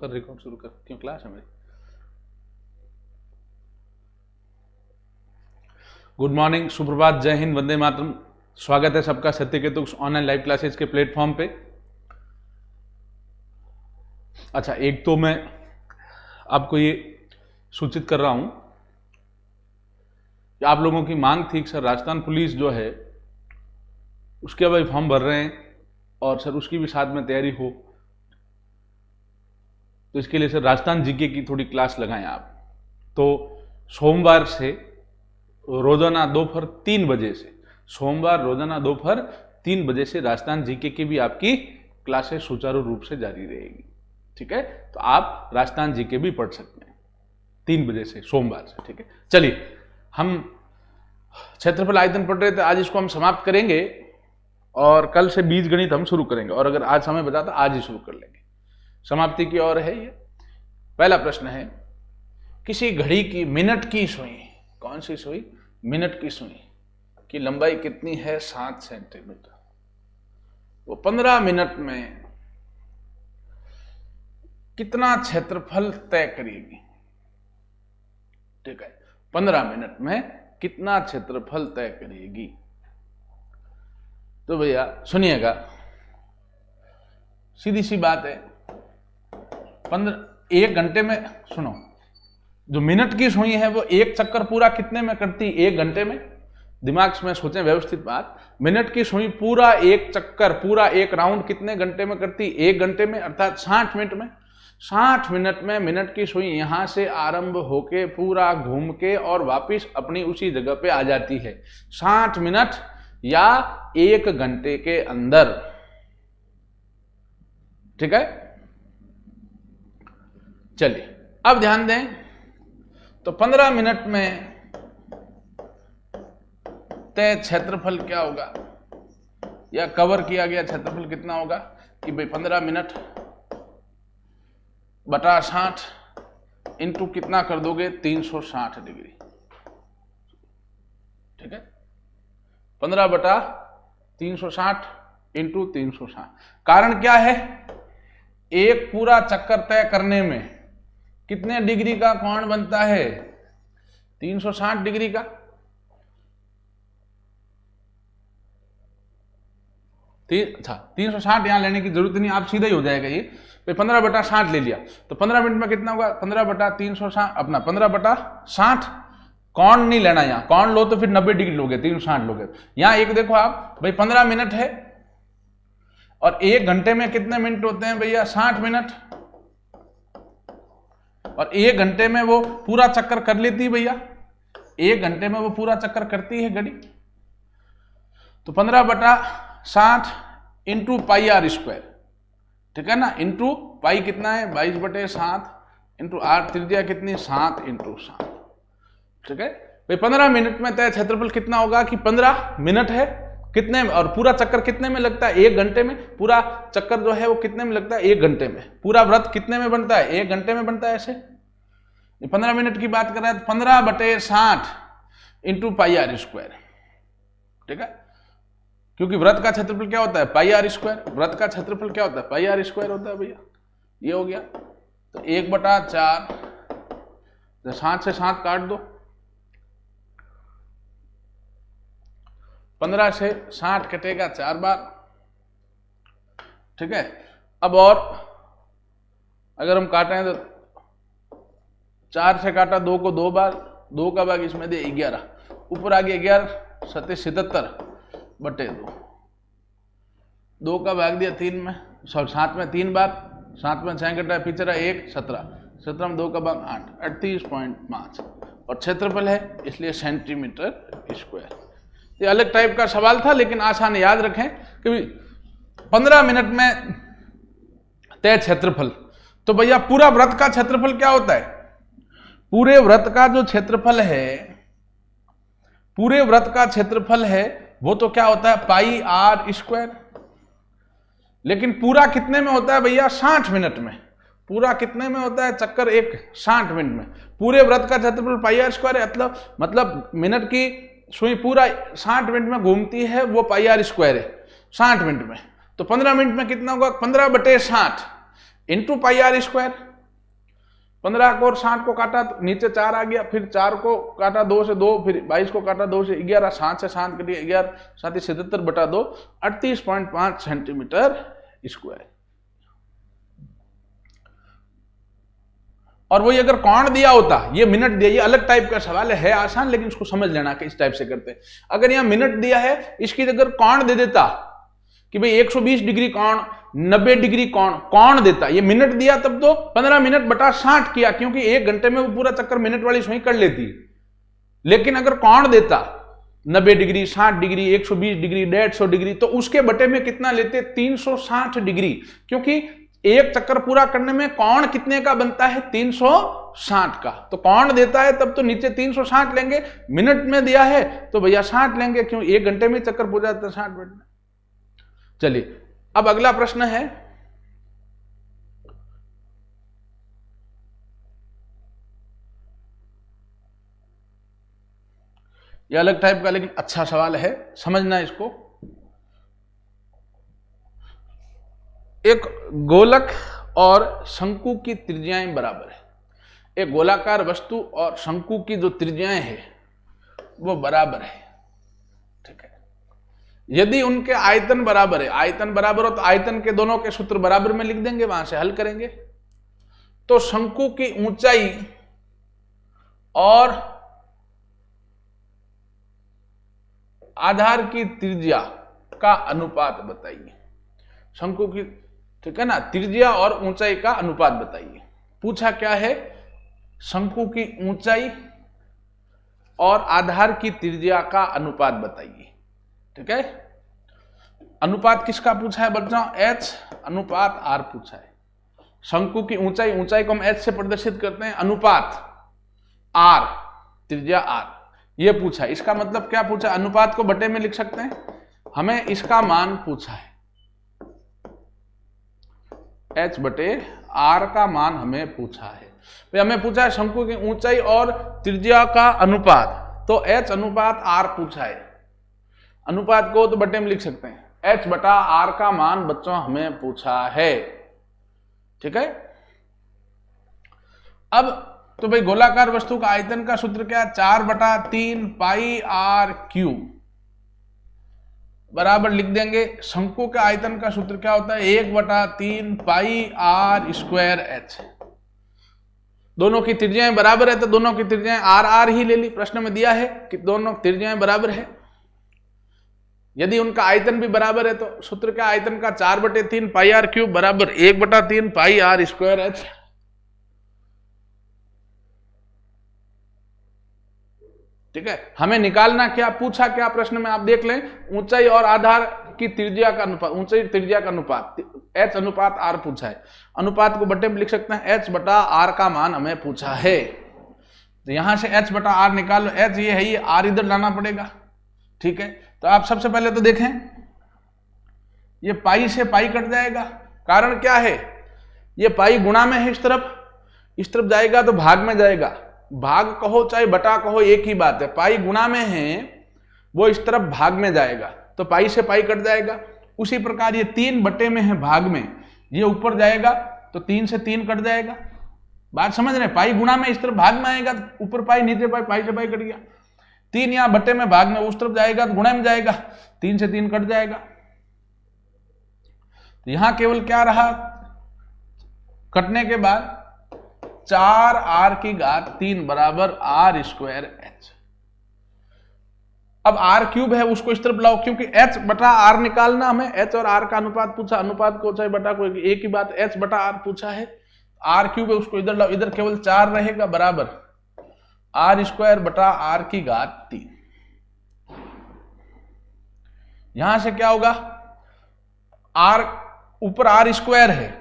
कर रिकॉर्ड शुरू कर, क्यों क्लास है मेरी। गुड मॉर्निंग, सुप्रभात, जय हिंद, वंदे मातरम। स्वागत है सबका सत्य केतु ऑनलाइन लाइव क्लासेस के प्लेटफॉर्म पे। अच्छा, एक तो मैं आपको ये सूचित कर रहा हूं कि आप लोगों की मांग थी कि सर राजस्थान पुलिस जो है उसके अभी फॉर्म भर रहे हैं और सर उसकी भी साथ में तैयारी हो, तो इसके लिए सर राजस्थान जीके की थोड़ी क्लास लगाएं आप। तो सोमवार से रोजाना दोपहर 3 बजे से, सोमवार रोजाना दोपहर 3 बजे से राजस्थान जीके की भी आपकी क्लासेस सुचारू रूप से जारी रहेगी। ठीक है, तो आप राजस्थान जीके भी पढ़ सकते हैं 3 बजे से सोमवार से। ठीक है, चलिए हम क्षेत्रफल आयतन पढ़ रहे थे, आज इसको हम समाप्त करेंगे और कल से बीज गणित हम शुरू करेंगे, और अगर आज समय बचा तो आज ही शुरू कर लेंगे। समाप्ति की ओर है ये। पहला प्रश्न है, किसी घड़ी की मिनट की सुई, कौन सी सुई? मिनट की सुई की लंबाई कितनी है? 7 सेंटीमीटर। वो 15 मिनट में कितना क्षेत्रफल तय करेगी? ठीक है, 15 मिनट में कितना क्षेत्रफल तय करेगी? तो भैया सुनिएगा, सीधी सी बात है। 1 घंटे में, सुनो, जो मिनट की सुई है वो एक चक्कर पूरा कितने में करती? 1 घंटे में। दिमाग में सोचें व्यवस्थित बात। मिनट की सुई पूरा एक चक्कर, पूरा एक राउंड कितने घंटे में करती? 1 घंटे में, अर्थात 60 मिनट में। 60 मिनट में मिनट की सुई यहां से आरंभ होके पूरा घूम के और वापिस अपनी उसी जगह पे आ जाती है। 60 मिनट या 1 घंटे के अंदर। ठीक है, चलिए अब ध्यान दें। तो 15 मिनट में तय क्षेत्रफल क्या होगा, या कवर किया गया क्षेत्रफल कितना होगा? कि भाई 15 मिनट बटा 60 इंटू कितना कर दोगे? 360 डिग्री। ठीक है, 15 बटा 360 इंटू 360। कारण क्या है? एक पूरा चक्कर तय करने में कितने डिग्री का कोण बनता है? 360 डिग्री का। अच्छा, 360 यहां लेने की जरूरत नहीं, आप सीधा ही हो जाएगा ये। 15 बटा 60 ले लिया तो 15 मिनट में कितना होगा? 15 बटा 360, अपना 15 बटा 60। कोण नहीं लेना, यहां कोण लो तो फिर 90 डिग्री लोगे, 360 लोगे। यहां एक देखो आप भाई, 15 मिनट है और 1 घंटे में कितने मिनट होते हैं भैया? 60 मिनट। और 1 घंटे में वो पूरा चक्कर कर लेती है भैया, 1 घंटे में वो पूरा चक्कर करती है घड़ी। तो 15 बटा 60 इंटू पाई आर स्क्वायर। ठीक है ना, इंटू पाई कितना है? 22 बटे 7 इंटू आर त्रिज्या कितनी? 7 इंटू 7। ठीक है भाई, 15 मिनट में तय क्षेत्रफल कितना होगा? कि 15 मिनट है कितने में, और पूरा चक्कर कितने में लगता है? 1 घंटे में। पूरा चक्कर जो है वो कितने में लगता है? 1 घंटे में। पूरा व्रत कितने में बनता है? 1 घंटे में बनता है। ऐसे 15 मिनट की बात कर रहे हैं तो 15 बटे 60 इंटू पाई आर स्क्वायर। ठीक है, क्योंकि व्रत का क्षेत्रफल क्या होता है? पाई आर स्क्वायर। व्रत का क्षेत्रफल क्या होता है? पाई आर स्क्वायर होता है भैया। ये हो गया, तो 1/4, 60 से 7 काट दो, 15 से 60 कटेगा 4 बार। ठीक है, अब और अगर हम काटें तो 4 से काटा, 2 को 2 बार, 2 का भाग इसमें दे 11, ऊपर आ गया 11 सत्ते 77 बटे 2, 2 का भाग दिया 3 में, 7 में 3 बार, 7 में 6 घटा पीछे रहा 1, 17, 17 में 2 का भाग 8, 38.5 और क्षेत्रफल है इसलिए सेंटीमीटर स्क्वायर। ये अलग टाइप का सवाल था लेकिन आसान, याद रखें कि 15 मिनट में तय क्षेत्रफल। तो भैया पूरा व्रत का क्षेत्रफल क्या होता है? पूरे व्रत का जो क्षेत्रफल है, पूरे व्रत का क्षेत्रफल है वो तो क्या होता है? पाई आर स्क्वायर। लेकिन पूरा कितने में होता है भैया? 60 मिनट में। पूरा कितने में होता है चक्कर? एक 60 मिनट में। पूरे व्रत का क्षेत्रफल पाई आर स्क्वायर है, मतलब मिनट की सुई पूरा 60 मिनट में घूमती है, वो पाई आर स्क्वायर है 60 मिनट में। तो 15 मिनट में कितना होगा? 15 बटे 60 इंटू पाई आर स्क्वायर। 15 को और 60 को काटा तो नीचे 4 आ गया, फिर 4 को काटा 2 से 2, फिर 22 को काटा 2 से 11, 7 से 7 कटिए 11, 7 77 बटा 2, 38.5 सेंटीमीटर स्क्वायर। और वही अगर कोण दिया होता, ये मिनट दिया, ये अलग टाइप का सवाल है आसान, लेकिन इसको समझ लेना कि इस टाइप से करते हैं। अगर यहां मिनट दिया है, इसकी अगर कोण दे देता कि भाई 120 डिग्री कोण, 90 डिग्री कोण देता, ये मिनट दिया तब तो 15 मिनट बटा 60 किया, क्योंकि 1 घंटे में वो पूरा चक्कर मिनट वाली सुई कर लेती। लेकिन अगर कोण देता 90 डिग्री, 60 डिग्री, 120 डिग्री, 150 डिग्री, तो उसके बटे में कितना लेते? 360 डिग्री, क्योंकि एक चक्कर पूरा करने में कोण कितने का बनता है? 360 का। तो कोण देता है तब तो नीचे 360 लेंगे, मिनट में दिया है तो भैया 60 लेंगे, क्यों 1 घंटे में चक्कर पूरा जाता है 60 मिनट में। चलिए अब अगला प्रश्न है, ये अलग टाइप का लेकिन अच्छा सवाल है, समझना इसको। एक गोलक और शंकु की त्रिज्याएं बराबर है। एक गोलाकार वस्तु और शंकु की जो त्रिज्याएं है वो बराबर है, ठीक है। यदि उनके आयतन बराबर है, आयतन बराबर हो तो आयतन के दोनों के सूत्र बराबर में लिख देंगे, वहां से हल करेंगे। तो शंकु की ऊंचाई और आधार की त्रिज्या का अनुपात बताइए। शंकु की, ठीक है ना, त्रिज्या और ऊंचाई का अनुपात बताइए। पूछा क्या है? शंकु की ऊंचाई और आधार की त्रिज्या का अनुपात बताइए, ठीक है। अनुपात किसका पूछा है बच्चों? H अनुपात R पूछा है। शंकु की ऊंचाई, ऊंचाई को हम H से प्रदर्शित करते हैं, अनुपात R, त्रिज्या R, ये पूछा है। इसका मतलब क्या पूछा? अनुपात को बटे में लिख सकते हैं, हमें इसका मान पूछा है, H बटे R का मान हमें पूछा है। तो हमें पूछा है शंकु की ऊंचाई और त्रिज्या का अनुपात, तो H अनुपात R पूछा है। अनुपात को तो बटे में लिख सकते हैं, H बटा R का मान बच्चों हमें पूछा है, ठीक है। अब तो भाई गोलाकार वस्तु का आयतन का सूत्र क्या है? 4/3 पाई R क्यूब बराबर लिख देंगे। शंकु के आयतन का सूत्र क्या होता है? 1/3 पाई R स्क्वायर H। दोनों की त्रिज्याएं बराबर है तो दोनों की त्रिज्याएं R ही ले ली, प्रश्न में दिया है कि दोनों त्रिज्याएं बराबर है। यदि उनका आयतन भी बराबर है तो सूत्र क्या? आयतन का 4/3 पाई R क्यूब बराबर 1/3 पाई R स्क्वायर H। ठीक है, हमें निकालना क्या पूछा, क्या प्रश्न में आप देख लें, ऊंचाई और आधार की त्रिज्या का अनुपात, ऊंचाई त्रिज्या का अनुपात, H अनुपात R पूछा है। अनुपात को बटे में लिख सकते हैं, H बटा R का मान हमें पूछा है। तो यहां से H बटा R निकाल लो, H ये है, ये R इधर लाना पड़ेगा, ठीक है। तो आप सबसे पहले तो देखें, ये पाई से पाई कट जाएगा, कारण क्या है? ये पाई गुणा में है, इस तरफ जाएगा तो भाग में जाएगा। भाग कहो चाहे बटा कहो एक ही बात है, पाई गुणा में है वो इस तरफ भाग में जाएगा, तो पाई से पाई कट जाएगा। उसी प्रकार ये 3 बटे में है भाग में, ये ऊपर जाएगा तो 3 से 3 कट जाएगा। बात समझ रहे? पाई गुणा में इस तरफ भाग में आएगा तो ऊपर पाई नीचे पाई, पाई से पाई कट गया। 3 यहाँ बटे में भाग में उस तरफ जाएगा तो गुणा में जाएगा, 3 से 3 कट जाएगा। तो यहां केवल क्या रहा कटने के बाद? 4R की घात 3 बराबर R स्क्वायर H। अब R क्यूब है उसको इस तरफ लाओ, क्योंकि H बटा R निकालना हमें, H और R का अनुपात पूछा, अनुपात को चाहे बटा कोई एक ही बात, H बटा R पूछा है। R क्यूब है उसको इधर लाओ, इधर केवल 4 रहेगा बराबर R स्क्वायर बटा R की घात 3। यहां से क्या होगा? R ऊपर R स्क्वायर है,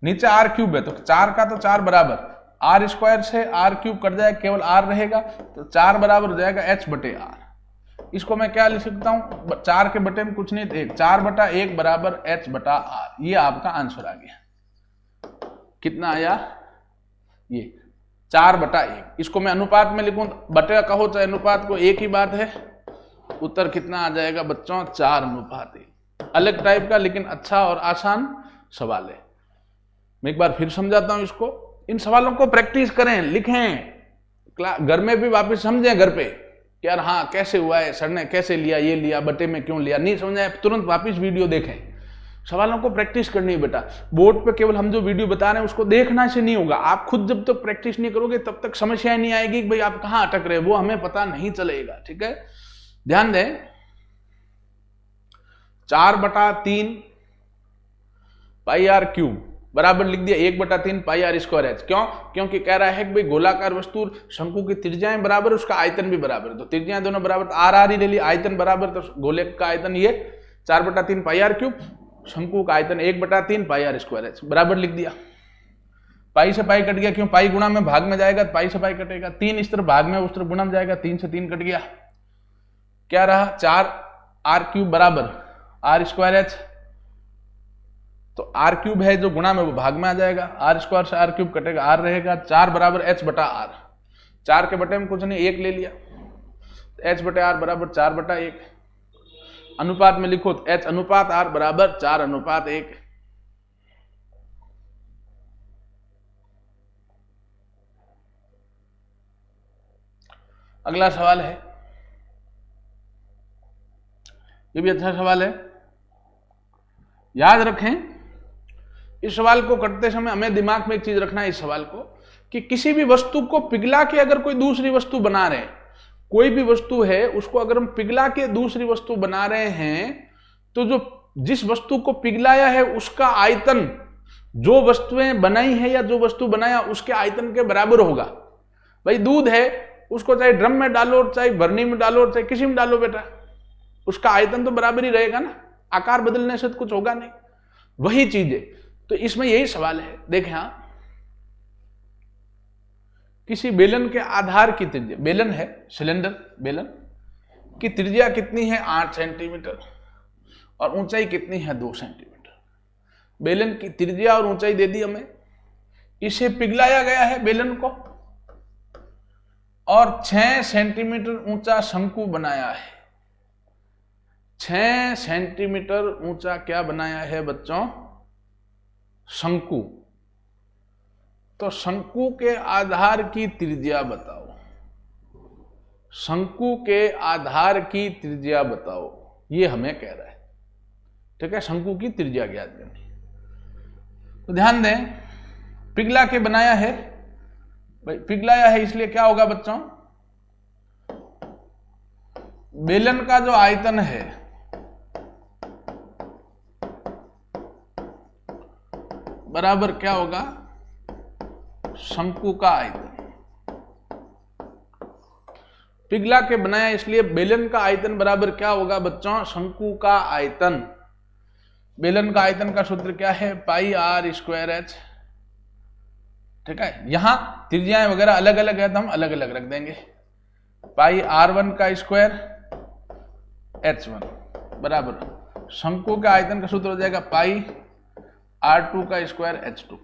नीचे R क्यूब है, तो 4 का तो 4 बराबर R स्क्वायर से R क्यूब कट जाएगा, केवल R रहेगा, तो 4 बराबर हो जाएगा H बटे R। इसको मैं क्या लिख सकता हूं? 4 के बटे में कुछ नहीं, 1, 4/1 बराबर H बटा R। ये आपका आंसर आ गया। कितना आया? ये 4/1। इसको मैं अनुपात में लिखूं, बटे कहो चाहे अनुपात को एक ही बात है। उत्तर कितना आ जाएगा बच्चों? 4:1। अलग टाइप का लेकिन अच्छा और आसान सवाल है। मैं एक बार फिर समझाता हूं इसको। इन सवालों को प्रैक्टिस करें, लिखें, घर में भी वापस समझें घर पे कि यार हाँ कैसे हुआ है, सर ने कैसे लिया, ये लिया, बटे में क्यों लिया, नहीं समझ आए तुरंत वापस वीडियो देखें। सवालों को प्रैक्टिस करनी है बेटा। बोर्ड पे केवल हम जो वीडियो बता रहे हैं उसको देखना से नहीं होगा। आप खुद जब तक प्रैक्टिस नहीं करोगे तब तक समस्या नहीं आएगी कि भाई आप कहाँ अटक रहे, वो हमें पता नहीं चलेगा। ठीक है, ध्यान दें। 4/3 पाई आर क्यूब बराबर लिख दिया 1/3 पाई आर स्क्वायर एच। क्यों? क्योंकि कह रहा है कि भाई गोलाकार वस्तु शंकु की त्रिज्याएं बराबर, उसका आयतन भी बराबर, तो त्रिज्याएं दोनों बराबर, तो आर आर ही ले ली, आयतन बराबर, तो गोले का आयतन ये 4/3 पाई आर क्यूब, शंकु का आयतन 1/3 पाई आर स्क्वायर एच बराबर लिख दिया। पाई से पाई कट गया, क्यों? पाई गुणा में भाग में जाएगा, पाई से पाई कटेगा। 3 इस तरफ भाग में, उस तरफ गुणा में जाएगा, 3 से 3 कट गया। क्या रहा? 4 आर क्यूब बराबर आर स्क्वायर एच, तो आर क्यूब है जो गुणा में वो भाग में आ जाएगा, आर स्क्वायर से आर क्यूब कटेगा, आर रहेगा। 4 बराबर एच बटा आर, 4 के बटे में कुछ नहीं 1 ले लिया, एच बटे आर बराबर 4/1। अनुपात में लिखो तो एच अनुपात आर बराबर 4:1। अगला सवाल है, ये भी अच्छा सवाल है, याद रखें। इस सवाल को करते समय हमें दिमाग में एक चीज रखना है इस सवाल को, कि किसी भी वस्तु को पिघला के अगर कोई दूसरी वस्तु बना रहे हैं, कोई भी वस्तु है उसको अगर हम पिघला के दूसरी वस्तु बना रहे हैं, तो जो जिस वस्तु को पिघलाया है उसका आयतन जो वस्तुएं बनाई है या जो वस्तु बनाया उसके आयतन के बराबर होगा। भाई दूध है, उसको चाहे ड्रम में डालो, चाहे बर्नी में डालो, चाहे किसी में डालो बेटा, उसका आयतन तो बराबर ही रहेगा ना, आकार बदलने से तो कुछ होगा नहीं। वही चीज है, तो इसमें यही सवाल है। देखें, हाँ, किसी बेलन के आधार की त्रिज्या, बेलन है सिलेंडर, बेलन की त्रिज्या कितनी है? 8 सेंटीमीटर, और ऊंचाई कितनी है? 2 सेंटीमीटर। बेलन की त्रिज्या और ऊंचाई दे दी हमें, इसे पिघलाया गया है बेलन को, और 6 सेंटीमीटर ऊंचा शंकु बनाया है। 6 सेंटीमीटर ऊंचा क्या बनाया है बच्चों? शंकु। तो शंकु के आधार की त्रिज्या बताओ, शंकु के आधार की त्रिज्या बताओ, ये हमें कह रहा है। ठीक है, शंकु की त्रिज्या ज्ञात करनी। तो ध्यान दें, पिघला के बनाया है, भाई पिघलाया है इसलिए क्या होगा बच्चों? बेलन का जो आयतन है बराबर क्या होगा? शंकु का आयतन। पिघला के बनाया इसलिए बेलन का आयतन बराबर क्या होगा बच्चों? शंकु का आयतन। बेलन का आयतन का सूत्र क्या है? पाई आर स्क्वायर एच। ठीक है, यहां त्रिज्याएं वगैरह अलग अलग है तो हम अलग अलग रख देंगे। पाई R1 का स्क्वायर H1 बराबर शंकु का आयतन का सूत्र हो जाएगा पाई R2 का स्क्वायर H2।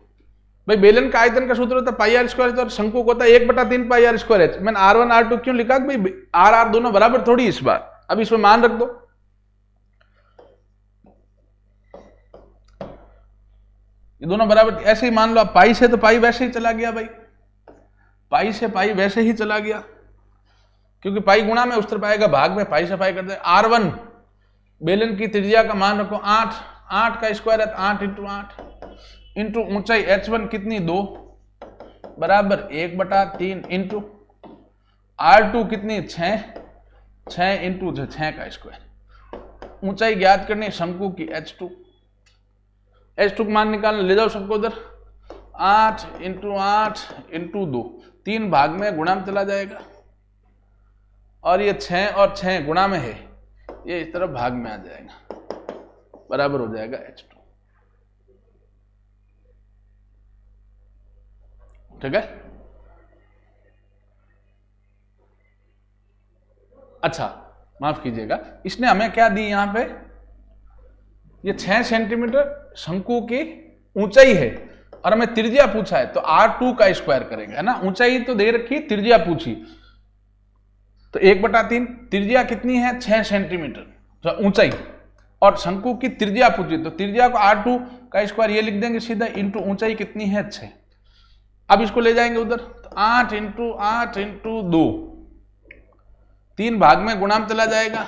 भाई बेलन का आयतन का सूत्र होता है पाई आर स्क्वायर, तो शंकु को होता है 1/3 पाई आर स्क्वायर एच। मैंने R1 R2 क्यों लिखा? भाई आर आर दोनों बराबर थोड़ी इस बार, अब इसमें मान रख दो। ये दोनों बराबर ऐसे ही मान लो। अब पाई से तो पाई वैसे ही चला गया, भाई पाई से पाई वैसे ही चला गया, क्योंकि पाई गुणा में उस तरफ आएगा, भाग में पाई से पाई करते। R1 बेलन की त्रिज्या का मान रखो 8, 8 का स्क्वायर है 8 × 8 इंटू ऊंचाई H1 कितनी 2 बराबर 1/3 इंटू R2 कितनी 6, 6 इंटू 6 का स्क्वायर। ऊंचाई ज्ञात करनी शंकु की H2, H2 का मान निकालना, ले जाओ सबको उधर। 8 × 8 इंटू 2, 3 भाग में गुणा में चला जाएगा, और ये 6 और 6 गुणा में है, ये इस तरफ भाग में आ जाएगा, बराबर हो जाएगा H2। ठीक है, अच्छा माफ कीजिएगा, इसने हमें क्या दी यहां पे? ये 6 सेंटीमीटर शंकु की ऊंचाई है और हमें त्रिज्या पूछा है, तो R2 का स्क्वायर करेंगे, है ना। ऊंचाई तो दे रखी, त्रिज्या पूछी, तो 1/3। त्रिज्या कितनी है? 6 सेंटीमीटर ऊंचाई, और शंकु की त्रिज्या पूछी, तो त्रिज्या को R2 का स्क्वायर ये लिख देंगे सीधा, इंटू ऊंचाई कितनी है 6। अब इसको ले जाएंगे उधर, तो 8 इंटू 8 इंटू 2, 3 भाग में गुणा में चला जाएगा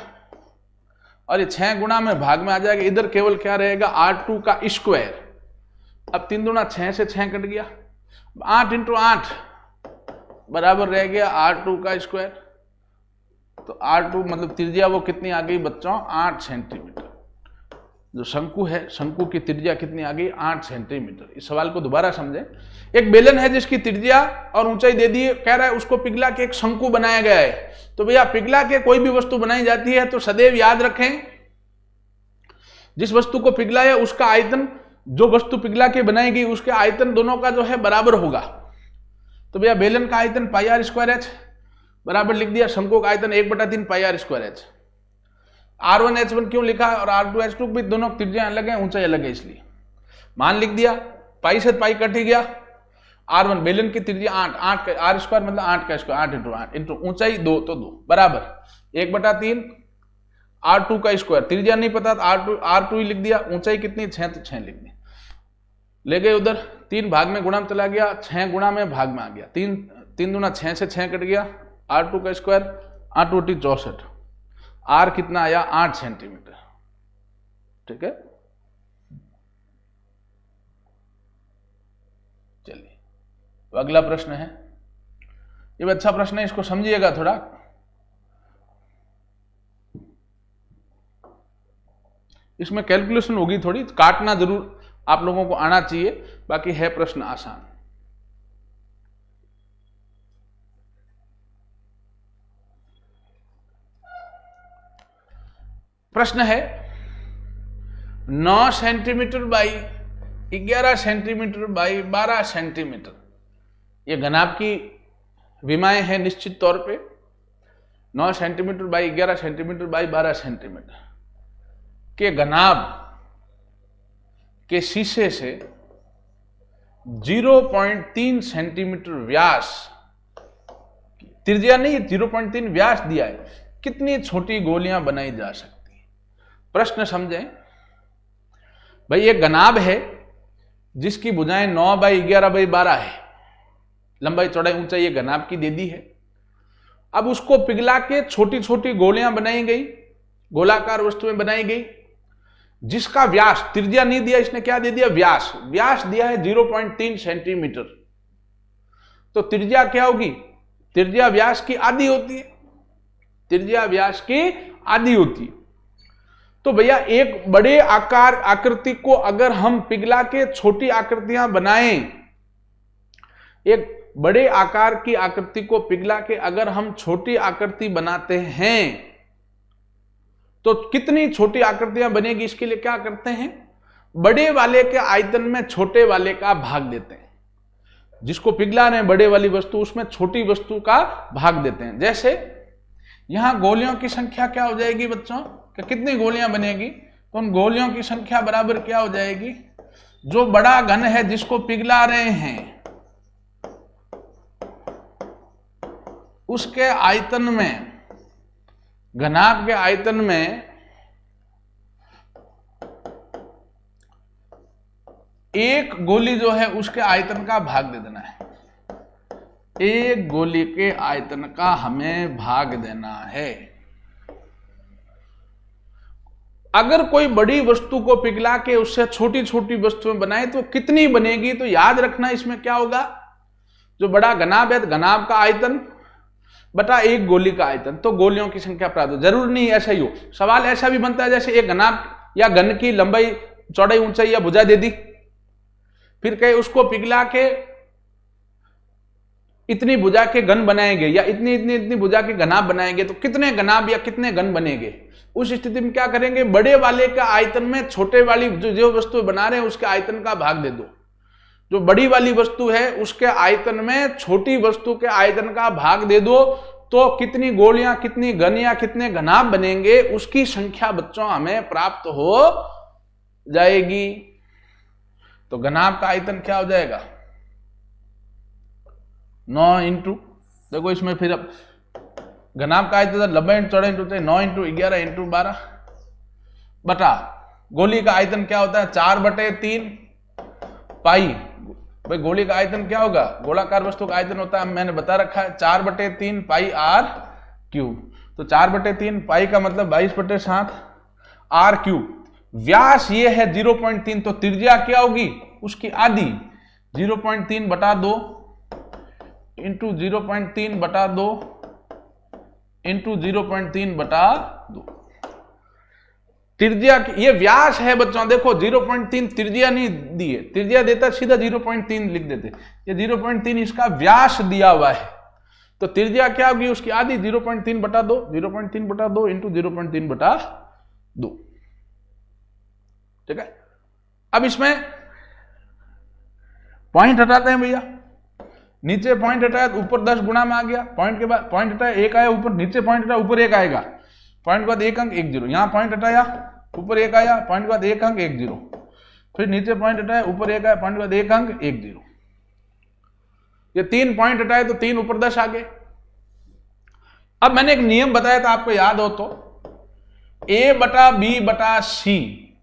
और ये 6 गुणा में भाग में आ जाएगा। इधर केवल क्या रहेगा, R2 का स्क्वायर। अब 3 दूना 6 से 6 कट गया, 8 इंटू 8 बराबर रह गया R2 का स्क्वायर। तो R2 मतलब त्रिज्या वो कितनी आ गई बच्चों, 8 सेंटीमीटर। जो शंकु है, शंकु की त्रिज्या कितनी आ गई, 8 सेंटीमीटर। इस सवाल को दोबारा समझें। एक बेलन है जिसकी त्रिज्या और ऊंचाई दे दी है, कह रहा है उसको पिघला के एक शंकु बनाया गया है। तो भैया पिघला के कोई भी वस्तु बनाई जाती है तो सदैव याद रखें, जिस वस्तु को पिघलाया उसका आयतन, जो वस्तु पिघला के बनाई गई उसके आयतन दोनों का जो है बराबर होगा। तो भैया बेलन का आयतन पाई आर स्क्वायर एच बराबर लिख दिया, शंकु का आयतन 1/3 पाई are square H. R1 H1 क्यों लिखा और R2 H2 भी दोनों त्रिज्या अलग है, ऊंचाई अलग है, इसलिए मान लिख दिया। पाई से पाई कट ही गया। R1 बेलन की त्रिज्या 8 का आर स्क्वायर मतलब 8 का स्क्वायर, 8 इंटू 8 इंटू ऊंचाई 2 तो 2 बराबर 1/3 R2 का स्क्वायर। त्रिज्या नहीं पता तो R2 ही लिख दिया। ऊंचाई कितनी 6 तो 6 लिख दी। ले गए उधर, 3 भाग में गुणा में चला गया, 6 गुणा में भाग में आ गया। 3 दूना 6 से 6 कट गया, R2 का स्क्वायर 8 × 64, R कितना आया 8 सेंटीमीटर। ठीक है, चलिए तो अगला प्रश्न है, ये भी अच्छा प्रश्न है, इसको समझिएगा थोड़ा। इसमें कैलकुलेशन होगी थोड़ी, काटना जरूर आप लोगों को आना चाहिए, बाकी है प्रश्न आसान। प्रश्न है 9 centimetre by 11 centimetre by 12 centimetre, ये घनाभ की विमाएं हैं निश्चित तौर पे। 9 centimetre by 11 centimetre by 12 centimetre के घनाभ के शीशे से 0.3 सेंटीमीटर व्यास, त्रिज्या नहीं 0.3 व्यास दिया है, कितनी छोटी गोलियां बनाई जा सकती। प्रश्न समझें भाई, एक घनाभ है जिसकी भुजाएं 9/11/12 है, लंबाई चौड़ाई ऊंचाई ये घनाभ की दे दी है। अब उसको पिघला के छोटी छोटी गोलियां बनाई गई, गोलाकार वस्तुएं बनाई गई, जिसका व्यास, त्रिज्या नहीं दिया इसने, क्या दे दिया व्यास, व्यास दिया है 0.3 सेंटीमीटर। तो त्रिज्या क्या होगी, त्रिज्या व्यास की आधी होती है, त्रिज्या व्यास की आधी होती है। तो भैया एक बड़े आकार आकृति को अगर हम पिघला के छोटी आकृतियां बनाएं, एक बड़े आकार की आकृति को पिघला के अगर हम छोटी आकृति बनाते हैं तो कितनी छोटी आकृतियां बनेगी, इसके लिए क्या करते हैं, बड़े वाले के आयतन में छोटे वाले का भाग देते हैं। जिसको पिघला रहे हैं बड़े वाली वस्तु, उसमें छोटी वस्तु का भाग देते हैं। जैसे यहां गोलियों की संख्या क्या हो जाएगी बच्चों, कि कितनी गोलियां बनेगी, तो उन गोलियों की संख्या बराबर क्या हो जाएगी, जो बड़ा घन है जिसको पिघला रहे हैं उसके आयतन में, घनाभ के आयतन में एक गोली जो है उसके आयतन का भाग दे देना है। एक गोली के आयतन का हमें भाग देना है। अगर कोई बड़ी वस्तु को पिघला के उससे छोटी छोटी वस्तुएं बनाए तो कितनी बनेगी, तो याद रखना इसमें क्या होगा, जो बड़ा घनाभ है, घनाभ का आयतन बटा एक गोली का आयतन, तो गोलियों की संख्या प्राप्त हो। जरूर नहीं ऐसा ही हो, सवाल ऐसा भी बनता है जैसे एक घनाभ या घन की लंबाई चौड़ाई ऊंचाई या भुजा दे दी, फिर कहे उसको पिघला के इतनी भुजा के घन बनाएंगे या इतनी इतनी इतनी भुजा के घनाभ बनाएंगे, तो कितने घनाभ या कितने घन बनेंगे। उस स्थिति में क्या करेंगे, बड़े वाले का आयतन में छोटे वाली जो वस्तु बना रहे हैं उसके आयतन का भाग दे दो। जो बड़ी वाली वस्तु है उसके आयतन में छोटी वस्तु के आयतन का भाग दे दो, तो कितनी गोलियां, कितनी घन या कितने घनाभ बनेंगे उसकी संख्या बच्चों हमें प्राप्त हो जाएगी। तो घनाभ का आयतन क्या हो जाएगा, 9 इंटू, देखो इसमें फिर अब घनाभ का आयतन लंबाई चौड़ाई इंटू 9 इंटू 11 इंटू 12 बटा गोली का आयतन क्या होता है 4/3 पाई भाई गोली का आयतन क्या होगा, गोलाकार वस्तु का आयतन होता है, मैंने बता रखा है 4/3 पाई आर क्यूब। तो 4/3 पाई का मतलब 22/7 आर क्यूब। व्यास ये है 0.3, तो त्रिज्या क्या होगी उसकी आधी, 0.3/2 इंटू 0.3/2 इंटू 0.3/2। त्रिज्या ये व्यास है बच्चों, देखो 0.3 त्रिज्या नहीं दी है, त्रिज्या देता सीधा 0.3 लिख देते, ये 0.3 इसका व्यास दिया हुआ है, तो त्रिज्या क्या होगी उसकी आधी, 0.3/2, 0.3/2 इंटू 0.3/2। ठीक है। अब इसमें पॉइंट हटाते हैं भैया, नीचे पॉइंट हटाया तो ऊपर 10 गुणा में आ गया, पॉइंट के बाद पॉइंट हटाया 1 आया ऊपर, नीचे पॉइंट हटाया ऊपर 1 आएगा, पॉइंट के बाद 1 अंक 1 0, यहां पॉइंट हटाया ऊपर 1 आया, पॉइंट के बाद 1 अंक 1 0, फिर नीचे पॉइंट हटाया ऊपर 1 आया, पॉइंट के बाद 1 अंक 1 0। ये 3 पॉइंट हटाए तो 3 ऊपर 10 आ गए। अब मैंने एक नियम बताया था आपको याद हो तो, a/b/c,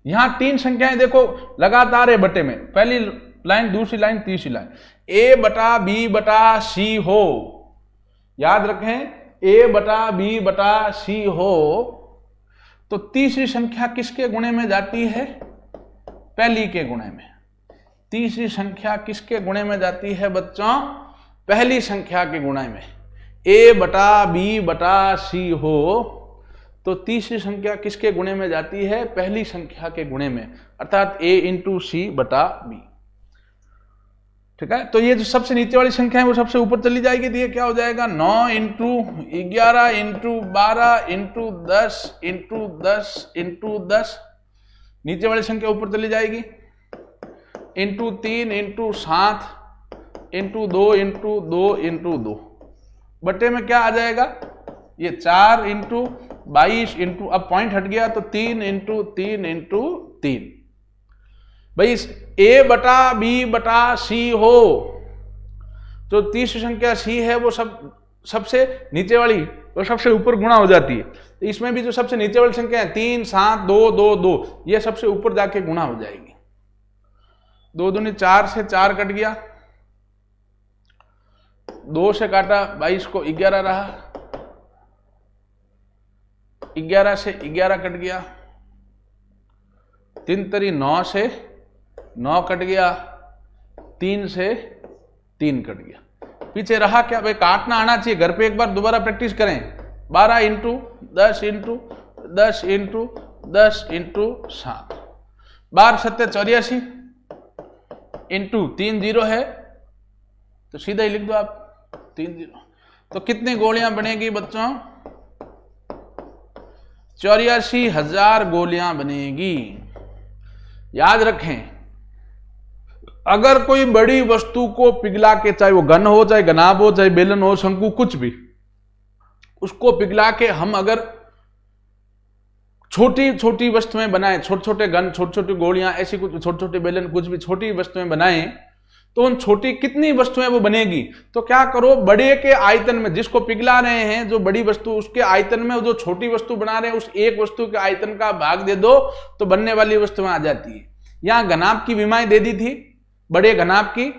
यहां 3 संख्याएं देखो लगातार है बटे में, पहली लाइन दूसरी लाइन तीसरी लाइन, a/b/c हो, याद रखें a/b/c हो, तो तीसरी संख्या किसके गुणे में जाती है, पहली के गुणे में। तीसरी संख्या किसके गुणे में जाती है बच्चों, पहली संख्या के गुणे में। a/b/c हो तो तीसरी संख्या किसके गुणे में जाती है, पहली संख्या के गुणे में, अर्थात a इंटू c/b। ठीक है। तो ये जो सबसे नीचे वाली संख्या है वो सबसे ऊपर चली जाएगी, तो ये क्या हो जाएगा 9 into 11 into 12 into 10 into 10 into 10, नीचे वाली संख्या ऊपर चली जाएगी, into 3 into 7 into 2 into 2 into 2, बटे में क्या आ जाएगा, ये 4 इंटू 22 इंटू, अब पॉइंट हट गया तो 3 इंटू 3 इंटू 3। भाई a/b/c हो, जो तीसरी संख्या c है वो सबसे नीचे वाली वो सबसे ऊपर गुणा हो जाती है, तो इसमें भी जो सबसे नीचे वाली संख्या है 3 7 2 2 2, ये सबसे ऊपर जाके गुणा हो जाएगी। 2 दूनी 4 से 4 कट गया, 2 से काटा 22 को 11 रहा, 11 से 11 कट गया, 3 तरी 9 से 9 कट गया, 3 से 3 कट गया, पीछे रहा क्या भाई, काटना आना चाहिए, घर पे एक बार दोबारा प्रैक्टिस करें। 12 into 10 into 10 into 10 into 7, 12 7 84 into 3 0 है, तो सीधा ही लिख दो आप 3 0। तो कितनी गोलियां बनेगी बच्चों, 84,000 गोलियां बनेगी। याद रखें, अगर कोई बड़ी वस्तु को पिघला के, चाहे वो घन हो चाहे घनाभ हो चाहे बेलन हो शंकु कुछ भी, उसको पिघला के हम अगर छोटी छोटी वस्तुएं बनाएं, छोटे छोटे घन छोटी छोटी गोलियां ऐसी कुछ छोटे छोटे बेलन कुछ भी छोटी वस्तुएं बनाएं, तो उन छोटी कितनी वस्तुएं वो बनेगी। तो क्या करो, बड़े के आयतन में जिसको पिघला रहे हैं जो बड़ी वस्तु, उसके आयतन में जो छोटी वस्तु बना रहे हैं उस एक वस्तु के आयतन का भाग दे दो, तो बनने वाली वस्तुएं आ जाती है। यहां घनाभ की विमाएं दे दी थी, बड़े घनाभ की,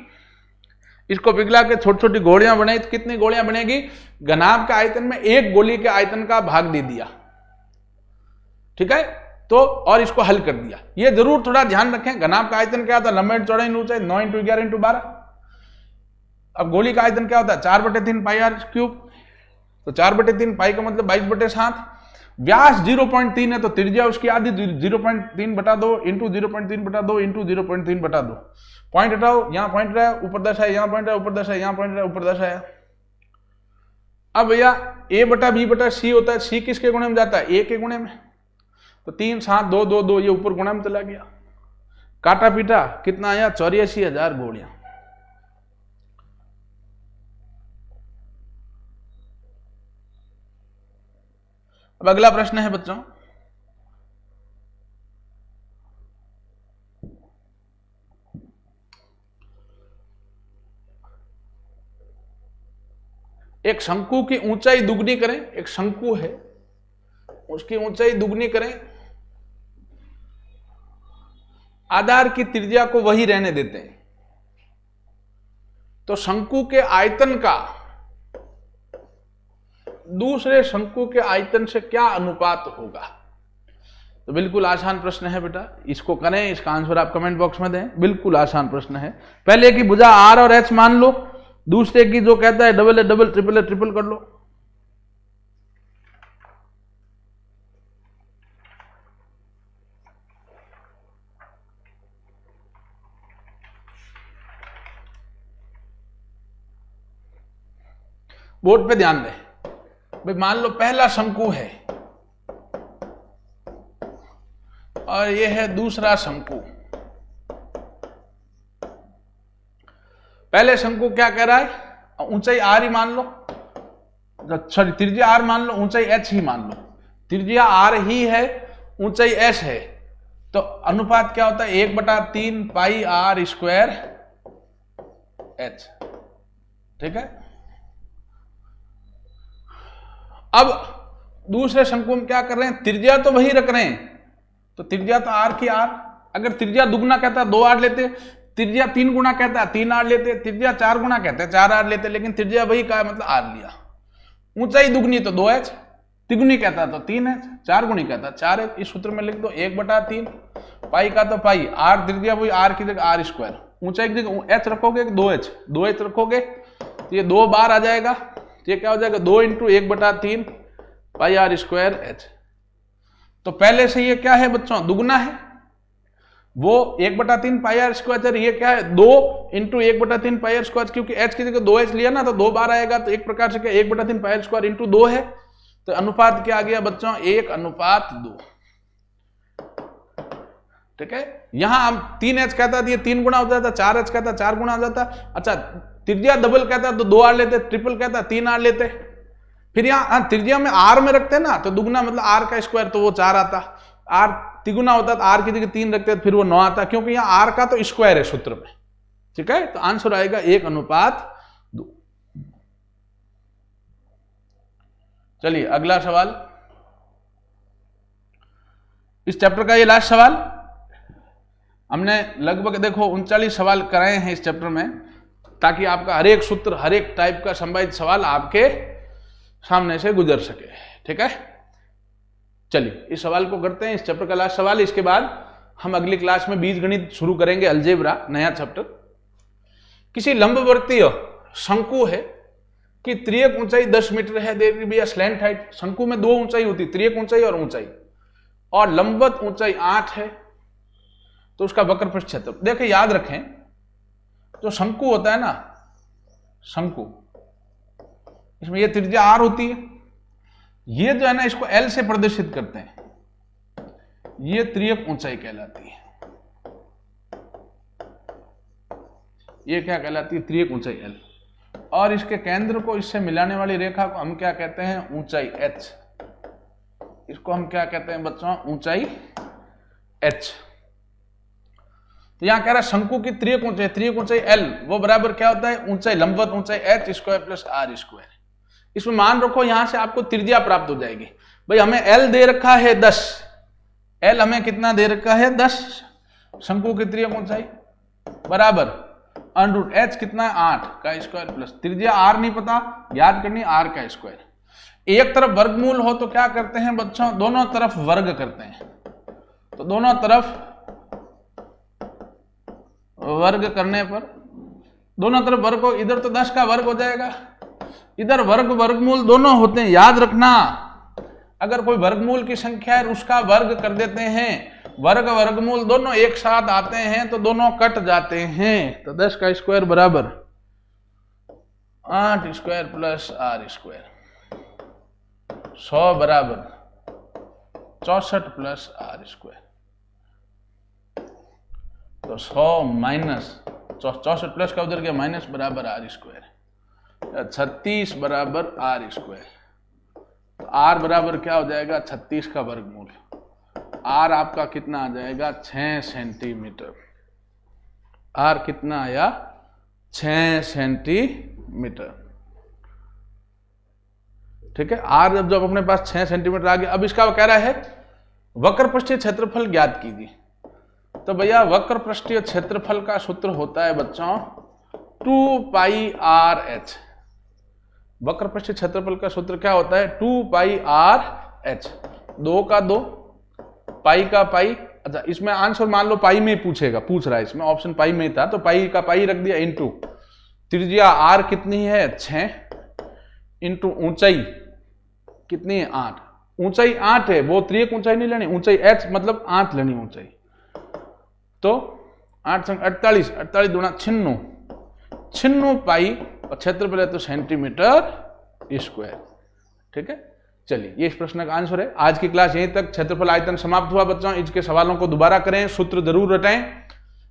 इसको पिघला के छोटी छोटी गोलियां बनाई, तो कितनी गोलियां बनेगी, घनाभ के आयतन में एक गोली के आयतन का भाग दे दिया। ठीक है, तो और इसको हल कर दिया। ये जरूर थोड़ा ध्यान रखें, घनाभ का आयतन क्या होता है, लंबाई चौड़ाई ऊंचाई 9 इंटू 11 इंटू 12। अब गोली का आयतन क्या होता है 4/3 पाई आर क्यूब, तो 4/3 पाई का मतलब 22/7। व्यास 0.3 है तो त्रिज्या उसकी आधी 0.3/2 इंटू 0.3/2 इंटू 0.3/2। पॉइंट हटाओ, यहां पॉइंट रहा ऊपर 10 है, यहां पॉइंट रहा ऊपर 10 है, यहां पॉइंट रहा ऊपर 10 है। अब भैया a/b/c होता है, c किसके गुणे में जाता है, a के गुणे में, तो 3 7 2 2 2 ये ऊपर गुणा में चला गया, काटा पीटा कितना आया 84,000 गोलियां। अब अगला प्रश्न है बच्चों, एक शंकु की ऊंचाई दुगनी करें, एक शंकु है उसकी ऊंचाई दुगनी करें, आधार की त्रिज्या को वही रहने देते हैं, तो शंकु के आयतन का दूसरे शंकु के आयतन से क्या अनुपात होगा? तो बिल्कुल आसान प्रश्न है बेटा, इसको करें, इसका आंसर आप कमेंट बॉक्स में दें। बिल्कुल आसान प्रश्न है। पहले की भुजा आर और एच मान लो, दूसरे की जो कहता है double A double, triple A triple कर लो। बोर्ड पे ध्यान दें भाई, मान लो पहला शंकु है और ये है दूसरा शंकु। पहले शंकु क्या कह रहा है? ऊंचाई आर ही मान लो, सॉरी त्रिज्या आर मान लो, ऊंचाई एच ही मान लो। त्रिज्या आर ही है, ऊंचाई एच है, तो अनुपात क्या होता है? 1/3 पाई आर स्क्वायर एच। ठीक है। अब दूसरे शंकु में क्या कर रहे हैं? त्रिज्या तो वही रख रहे हैं, तो त्रिज्या तो आर की आर। अगर त्रिज्या दुगुना कहता है 2 आर लेते, त्रिज्या 3 गुना कहता है 3 आर लेते, त्रिज्या 4 गुना कहता है 4 आर लेते, लेकिन त्रिज्या वही का मतलब आर लिया। ऊंचाई दुगनी तो 2h, तिगुनी कहता तो 3h, 4 गुनी कहता 4h। इस सूत्र में लिख दो 1/3 पाई का तो पाई, आर त्रिज्या वही, आर की जगह आर स्क्वायर, ऊंचाई की जगह h रखोगे 2h रखोगे तो ये 2 बार आ जाएगा। ये क्या हो जाएगा? 2 × 1/3 पाई आर स्क्वायर एच। तो पहले से ये क्या है बच्चों? दुगुना है, वो 1/3 पाई आर स्क्वायर। ये क्या है? 2 × 1/3 पाई आर स्क्वायर, क्योंकि h की जगह 2h लिया ना तो 2 बार आएगा, तो एक प्रकार से क्या 1/3 पाई आर स्क्वायर × 2 है। तो अनुपात क्या आ गया बच्चों? 1:2। ठीक है। यहां हम 3h कहता था, ये 3 गुना हो जाता, 4h कहता 4 गुना हो जाता। अच्छा, त्रिज्या डबल कहता तो 2 आर लेते, ट्रिपल कहता 3 आर लेते। फिर यहाँ त्रिज्या में आर में रखते ना तो दुगुना मतलब आर का स्क्वायर, तो वो 4 आता। आर तिगुना होता तो आर की जगह 3 रखते फिर वो 9 आता, क्योंकि यहाँ आर का तो स्क्वायर है सूत्र में। ठीक है। तो आंसर आएगा 1:2। चलिए अगला सवाल, इस चैप्टर का ये लास्ट सवाल। हमने लगभग देखो 39 सवाल कराए हैं इस चैप्टर में, ताकि आपका हर एक सूत्र, हर एक टाइप का संभावित सवाल आपके सामने से गुजर सके। ठीक है। चलिए इस सवाल को करते हैं, इस चैप्टर का लास्ट सवाल। इसके बाद हम अगली क्लास में बीजगणित शुरू करेंगे, अलजेब्रा, नया चैप्टर। किसी लंबवर्तीय शंकु है कि त्रियक ऊंचाई 10 मीटर है, there will be a slant height. शंकु में 2 ऊंचाई होती, त्रियक ऊंचाई और ऊंचाई, और लंबवत ऊंचाई 8 है, तो उसका वक्र पृष्ठ क्षेत्र। देखिए याद रखें, जो शंकु होता है ना, शंकु, इसमें ये त्रिज्या आर होती है, ये जो है ना इसको एल से प्रदर्शित करते हैं, ये त्रियक ऊंचाई कहलाती है। ये क्या कहलाती है? त्रियक ऊंचाई एल। और इसके केंद्र को इससे मिलाने वाली रेखा को हम क्या कहते हैं? ऊंचाई एच। इसको हम क्या कहते हैं बच्चों? ऊंचाई एच। तो यहां कह रहा है शंकु की त्रियक ऊंचाई एल, वो बराबर क्या होता है? ऊंचाई लंबवत ऊंचाई H square plus R square. इसमें मान रखो यहां से आपको त्रिज्या प्राप्त हो जाएगी। भाई हमें एल दे रखा है 10, एल हमें कितना दे रखा है? 10। शंकु की त्रियक ऊंचाई बराबर √h कितना है? 8 का स्क्वायर प्लस त्रिज्या आर नहीं पता, याद करनी आर का स्क्वायर। एक तरफ वर्गमूल हो तो क्या करते हैं बच्चों? दोनों तरफ वर्ग करते हैं। तो दोनों तरफ वर्ग करने पर, दोनों तरफ वर्ग हो, इधर तो 10 का वर्ग हो जाएगा, इधर वर्ग वर्गमूल दोनों होते हैं, याद रखना। अगर कोई वर्गमूल की संख्या है उसका वर्ग कर देते हैं, वर्ग वर्गमूल दोनों एक साथ आते हैं तो दोनों कट जाते हैं। तो 10 का स्क्वायर बराबर 8 स्क्वायर प्लस आर स्क्वायर, 100 बराबर 64 प्लस आर स्क्वायर। तो 100 माइनस 64 प्लस का उधर गया माइनस, बराबर आर स्क्वायर। 36 बराबर आर स्क्वायर। तो आर बराबर क्या हो जाएगा? 36 का वर्गमूल। आर आपका कितना आ जाएगा? 6 सेंटीमीटर। आर कितना आया? 6 सेंटीमीटर। ठीक है। आर जब अपने पास 6 सेंटीमीटर आ गया, अब इसका कह रहा है वक्र पृष्ठीय क्षेत्रफल ज्ञात कीजिए। तो भैया वक्र पृष्ठीय क्षेत्रफल का सूत्र होता है बच्चों 2 पाई आर एच। वक्र पृष्ठ क्षेत्रफल का सूत्र क्या होता है? 2 पाई आर एच। 2 का 2, पाई का पाई। अच्छा, इसमें आंसर मान लो पाई में पूछ रहा है, इसमें ऑप्शन पाई में था तो पाई का पाई रख दिया, इंटू त्रिज्या आर कितनी है? 6, इंटू ऊंचाई कितनी है? 8। ऊंचाई 8 है, वो त्रियक ऊंचाई नहीं लेनी, ऊंचाई h मतलब 8 लेनी ऊंचाई। तो 8 संग 48, 48 दूना 96, 96 पाई और क्षेत्रफल है तो सेंटीमीटर स्क्वायर। ठीक है, चलिए ये इस प्रश्न का आंसर है। आज की क्लास यहीं तक। क्षेत्रफल आयतन समाप्त हुआ बच्चों। इसके सवालों को दोबारा करें, सूत्र जरूर रटाएं।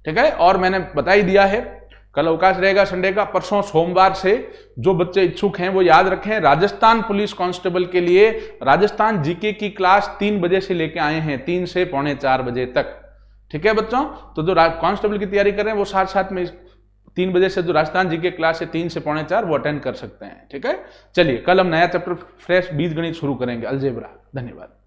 ठीक है, और मैंने बता ही दिया है कल अवकाश रहेगा संडे का। परसों सोमवार से जो बच्चे इच्छुक हैं वो याद रखें, राजस्थान पुलिस कांस्टेबल के लिए राजस्थान जीके की क्लास 3 बजे से लेके आए हैं, 3 से पौने 4 बजे तक। ठीक है बच्चों, तो जो कांस्टेबल की तैयारी कर रहे हैं वो साथ साथ में 3 बजे से जो राजस्थान जीके क्लास है 3 से पौने 4 वो अटेंड कर सकते हैं। ठीक है, चलिए कल हम नया चैप्टर फ्रेश बीजगणित शुरू करेंगे, अलजेब्रा। धन्यवाद।